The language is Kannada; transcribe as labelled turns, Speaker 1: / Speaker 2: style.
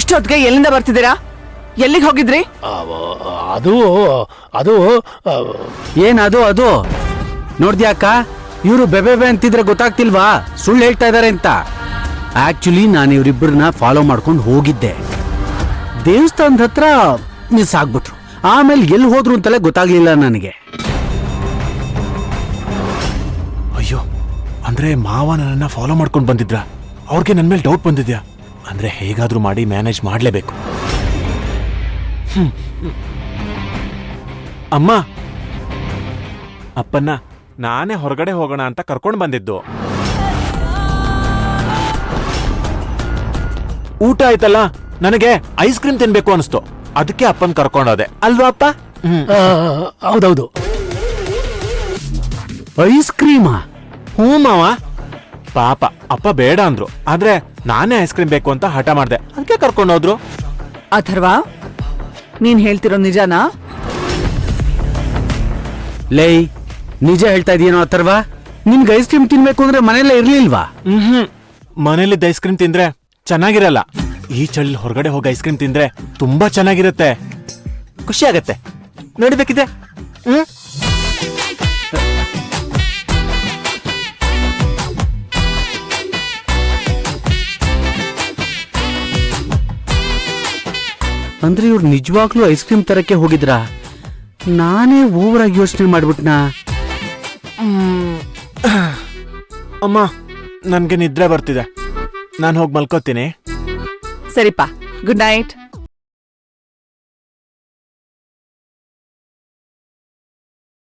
Speaker 1: ಇಷ್ಟೊತ್ತಿಗೆ ಎಲ್ಲಿಂದ ಬರ್ತಿದ್ದೀರಾ? ಎಲ್ಲಿಗೆ ಹೋಗಿದ್ರಿ?
Speaker 2: ಅದು
Speaker 3: ಏನದು ಅದು ನೋಡ್ದ್ಯಾಕ? ಇವರು ಬೆಬೆಬೆ ಅಂತಿದ್ರೆ ಗೊತ್ತಾಗ್ತಿಲ್ವಾ ಸುಳ್ಳು ಹೇಳ್ತಾ ಇದಾರೆ ಅಂತ? ಆಕ್ಚುಲಿ ನಾನು ಇವರಿಬ್ಬರನ್ನ ಫಾಲೋ ಮಾಡ್ಕೊಂಡು ಹೋಗಿದ್ದೆ. ದೇವಸ್ಥಾನದ ಹತ್ರ ಮಿಸ್ ಆಗ್ಬಿಟ್ರು. ಆಮೇಲೆ ಎಲ್ಲಿ ಹೋದ್ರು ಅಂತಲೇ ಗೊತ್ತಾಗ್ಲಿಲ್ಲ ನನಗೆ.
Speaker 2: ಅಯ್ಯೋ, ಅಂದ್ರೆ ಮಾವ ನನ್ನನ್ನ ಫಾಲೋ ಮಾಡ್ಕೊಂಡು ಬಂದಿದ್ರ? ಅವ್ರಿಗೆ ನನ್ ಮೇಲೆ ಡೌಟ್ ಬಂದಿದ್ಯಾ? ಅಂದ್ರೆ ಹೇಗಾದ್ರೂ ಮಾಡಿ ಮ್ಯಾನೇಜ್ ಮಾಡ್ಲೇಬೇಕು. ಅಮ್ಮ, ಅಪ್ಪನ್ನ ನಾನೇ ಹೊರಗಡೆ ಹೋಗೋಣ ಅಂತ ಕರ್ಕೊಂಡು ಬಂದಿದ್ದು. ಊಟ ಆಯ್ತಲ್ಲ, ನನಗೆ ಐಸ್ ಕ್ರೀಮ್ ತಿನ್ಬೇಕು ಅನಿಸ್ತು. ಅದಕ್ಕೆ ಅಪ್ಪನ್ ಕರ್ಕೊಂಡೋದೆ ಅಲ್ವಾ ಅಪ್ಪ?
Speaker 3: ಹೌದೌದು. ಐಸ್ ಕ್ರೀಮಾ?
Speaker 2: ಹ್ಞೂ ಮಾವ. ಪಾಪ ಅಪ್ಪ ಬೇಡ ಅಂದ್ರು, ಆದ್ರೆ ನಾನೇ ಐಸ್ ಕ್ರೀಮ್ ಬೇಕು ಅಂತ ಹಠ ಮಾಡ್ದೆ, ಅದಕ್ಕೆ ಕರ್ಕೊಂಡೋದ್ರು.
Speaker 1: ಅಥರ್ವಾ, ನೀನ್ ಹೇಳ್ತಿರೋ ನಿಜಾನಾ?
Speaker 3: ಲೈ, ನಿಜ ಹೇಳ್ತಾ ಇದೀನೋ ಅಥರ್ವಾ? ನಿನ್ಗೆ ಐಸ್ ಕ್ರೀಮ್ ತಿನ್ಬೇಕು ಅಂದ್ರೆ ಮನೆಯಲ್ಲೇ ಇರ್ಲಿಲ್ವಾ?
Speaker 2: ಮನೇಲಿದ್ದ ಐಸ್ ಕ್ರೀಮ್ ತಿಂದ್ರೆ ಚೆನ್ನಾಗಿರಲ್ಲ. ಈ ಚಳಿ ಹೊರಗಡೆ ಹೋಗಿ ಐಸ್ ಕ್ರೀಮ್ ತಿಂದ್ರೆ ತುಂಬಾ ಚೆನ್ನಾಗಿರುತ್ತೆ, ಖುಷಿ ಆಗತ್ತೆ. ನೋಡ್ಬೇಕಿದೆ.
Speaker 3: ಅಂದ್ರೆ ಇವ್ರು ನಿಜವಾಗ್ಲೂ ಐಸ್ ಕ್ರೀಮ್ ತರಕ್ಕೆ ಹೋಗಿದ್ರಾ? ನಾನೇ ಓವರ್ ಆಗಿ ಯೋಚನೆ ಮಾಡ್ಬಿಟ್ನಾ?
Speaker 2: ಅಮ್ಮ, ನನ್ಗೆ ನಿದ್ರೆ ಬರ್ತಿದೆ, ನಾನು ಹೋಗಿ ಮಲ್ಕೋತೀನಿ.
Speaker 1: ಸರಿಪಾ, ಗುಡ್ ನೈಟ್.